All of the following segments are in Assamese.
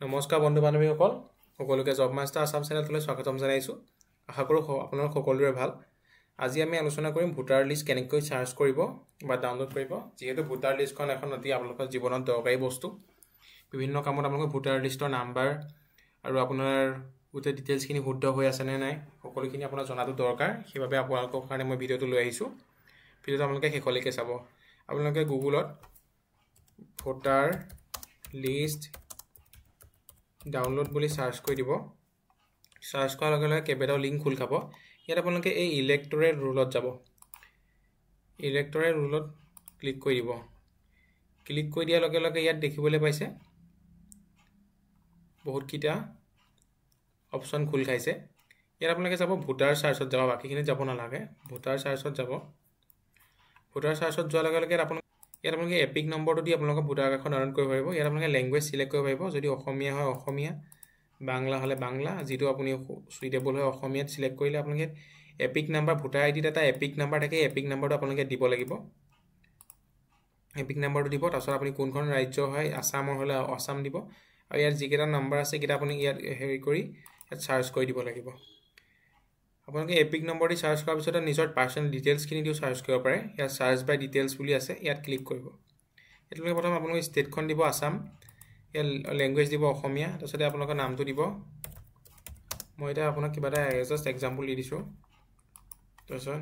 নমস্কাৰ বন্ধু বান্ধৱীসকল সকলোকে জব মাষ্টাৰ আসাম চেনেলটোলৈ স্বাগতম জনাইছোঁ। আশা কৰোঁ আপোনালোক সকলোৰে ভাল। আজি আমি আলোচনা কৰিম ভোটাৰ লিষ্ট কেনেকৈ চাৰ্চ কৰিব বা ডাউনলোড কৰিব। যিহেতু ভোটাৰ লিষ্টখন এখন অতি আপোনালোকৰ জীৱনত দৰকাৰী বস্তু। বিভিন্ন কামত আপোনালোকৰ ভোটাৰ লিষ্টৰ নাম্বাৰ আৰু আপোনাৰ গোটেই ডিটেইলছখিনি শুদ্ধ হৈ আছে নে নাই সকলোখিনি আপোনাৰ জনাটো দৰকাৰ। সেইবাবে আপোনালোকৰ কাৰণে মই ভিডিঅ'টো লৈ আহিছোঁ। ভিডিঅ'টো আপোনালোকে শেষলৈকে চাব। আপোনালোকে গুগলত ভোটাৰ লিষ্ট ডাউনলোড বুলি চাৰ্চ কৰি দিব। চাৰ্চ কৰাৰ লগে লগে কেইবাটাও লিংক খোল খাব। ইয়াত আপোনালোকে এই ইলেক্টৰেল ৰুলত যাব। ইলেক্টৰেল ৰুলত ক্লিক কৰি দিব। ক্লিক কৰি দিয়াৰ লগে লগে ইয়াত দেখিবলৈ পাইছে বহুতকেইটা অপশ্যন খোল খাইছে। ইয়াত আপোনালোকে যাব ভোটাৰ চাৰ্চত যাব, বাকীখিনি যাব নালাগে। ভোটাৰ চাৰ্চত যাব। ভোটাৰ চাৰ্চত যোৱাৰ লগে লগে ইয়াত আপোনালোকে এপিক নম্বৰটো দি আপোনালোকৰ ভোটাৰ কাৰ্ডখন ডাউনলোড কৰিব পাৰিব। ইয়াত আপোনালোকে লেংগুৱেজ চিলেক্ট কৰিব পাৰিব। যদি অসমীয়া হয় অসমীয়া, বাংলা হ'লে বাংলা, যিটো আপুনি চুইটেবল হয় অসমীয়াত চিলেক্ট কৰিলে আপোনালোকে এপিক নাম্বাৰ, ভোটাৰ আইডিত এটা এপিক নাম্বাৰ থাকে। এপিক নাম্বাৰটো আপোনালোকে দিব লাগিব। এপিক নাম্বাৰটো দিব। তাৰপিছত আপুনি কোনখন ৰাজ্য হয়, আছামৰ হ'লে আছাম দিব। আৰু ইয়াত যিকেইটা নাম্বাৰ আছে সেইকেইটা আপুনি ইয়াত হেৰি কৰি ইয়াত চাৰ্চ কৰি দিব লাগিব। আপোনালোকে এপিক নম্বৰ দি চাৰ্চ কৰাৰ পিছত নিজৰ পাৰ্চনেল ডিটেইলছখিনি দিও চাৰ্চ কৰিব পাৰে। ইয়াত চাৰ্চ বাই ডিটেইলছ বুলি আছে, ইয়াত ক্লিক কৰিব। এইটোলৈকে প্ৰথম আপোনালোকে ষ্টেটখন দিব আছাম, ইয়াত লেংগুৱেজ দিব অসমীয়া, তাৰপিছতে আপোনালোকৰ নামটো দিব। মই এতিয়া আপোনাক কিবা এটা জাষ্ট এক্সাম্পল দি দিছোঁ। তাৰপিছত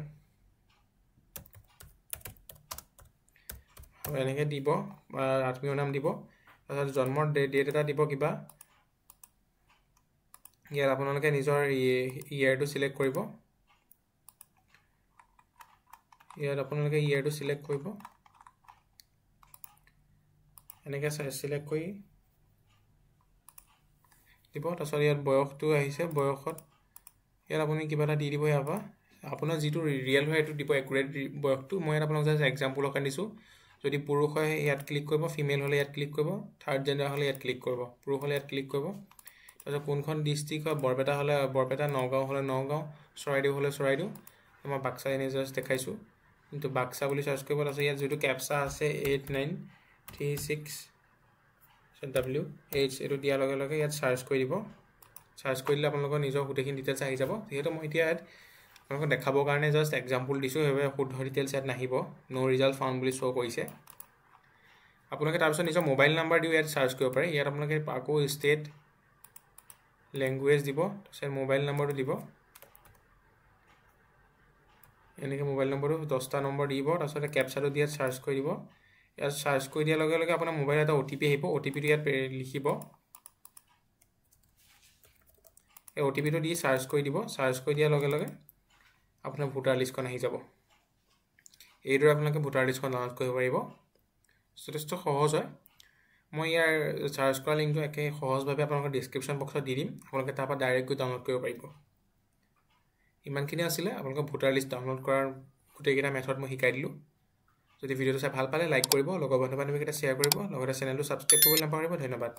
এনেকৈ দিব, আত্মীয় নাম দিব। তাৰপিছত জন্মৰ ডেট এটা দিব কিবা। ইয়াত আপোনালোকে নিজৰ ইয়েৰটো চিলেক্ট কৰিব। ইয়াত আপোনালোকে ইয়েৰটো চিলেক্ট কৰিব। এনেকৈ চিলেক্ট কৰি দিব। তাৰপিছত ইয়াত বয়সটো আহিছে, বয়সত ইয়াত আপুনি কিবা এটা দি দিব। ইয়াৰ পৰা আপোনাৰ যিটো ৰিয়েল হয় সেইটো দিব, একুৰেট বয়সটো। মই ইয়াত আপোনাক জাষ্ট এক্সাম্পলৰ কাৰণে দিছোঁ। যদি পুৰুষ হয় ইয়াত ক্লিক কৰিব, ফিমেল হ'লে ইয়াত ক্লিক কৰিব, থাৰ্ড জেণ্ডাৰ হ'লে ইয়াত ক্লিক কৰিব, পুৰুষ হ'লে ইয়াত ক্লিক কৰিব। তাৰপিছত কোনখন ডিষ্ট্ৰিক্ট হয়, বৰপেটা হ'লে বৰপেটা, নগাঁও হ'লে নগাঁও, চৰাইদেউ হ'লে চৰাইদেউ। মই বাক্সা এনেই জাষ্ট দেখাইছোঁ, কিন্তু বাক্সা বুলি চাৰ্চ কৰিব। তাৰপিছত ইয়াত যিটো কেপচা আছে 8936WH, এইটো দিয়াৰ লগে লগে ইয়াত চাৰ্চ কৰি দিব। চাৰ্চ কৰি দিলে আপোনালোকৰ নিজৰ গোটেইখিনি ডিটেইলছ আহি যাব। যিহেতু মই এতিয়া ইয়াত আপোনালোকক দেখাবৰ কাৰণে জাষ্ট এক্সাম্পল দিছোঁ, সেইবাবে শুদ্ধ ডিটেইলছ ইয়াত নাহিব। ন' ৰিজাল্ট ফাউণ্ড বুলি শ্ব' কৰিছে। আপোনালোকে তাৰপিছত নিজৰ মোবাইল নাম্বাৰ দিও ইয়াত চাৰ্চ কৰিব পাৰে। ইয়াত আপোনালোকে আকৌ ষ্টেট, লেংগুৱেজ দিব, তাৰপিছত মোবাইল নম্বৰটো দিব। এনেকৈ মোবাইল নম্বৰটো 10টা নম্বৰ দিব। তাৰপিছত কেপচাটো দি ইয়াত চাৰ্চ কৰি দিব। ইয়াত চাৰ্চ কৰি দিয়াৰ লগে লগে আপোনাৰ মোবাইলত এটা OTP আহিব। OTPটো ইয়াত লিখিব। এই OTPটো দি চাৰ্চ কৰি দিব। চাৰ্চ কৰি দিয়াৰ লগে লগে আপোনাৰ ভোটাৰ লিষ্টখন আহি যাব। এইদৰে আপোনালোকে ভোটাৰ লিষ্টখন ডাউনলোড কৰিব পাৰিব। যথেষ্ট সহজ হয়। মই ইয়াৰ চাৰ্চ কৰা লিংকটো একে সহজভাৱে আপোনালোকৰ ডিছক্ৰিপশ্যন বক্সত দি দিম। আপোনালোকে তাৰপৰা ডাইৰেক্ট গৈ ডাউনলোড কৰিব পাৰিব। ইমানখিনি আছিলে আপোনালোকৰ ভোটাৰ লিষ্ট ডাউনলোড কৰাৰ গোটেইকেইটা মেথড মই শিকাই দিলোঁ। যদি ভিডিঅ'টো চাই ভাল পালে লাইক কৰিব, লগৰ বন্ধু বান্ধৱীকেইটা শ্বেয়াৰ কৰিব, লগতে চেনেলটো ছাবস্ক্ৰাইব কৰিবলৈ নাপাহৰিব। ধন্যবাদ।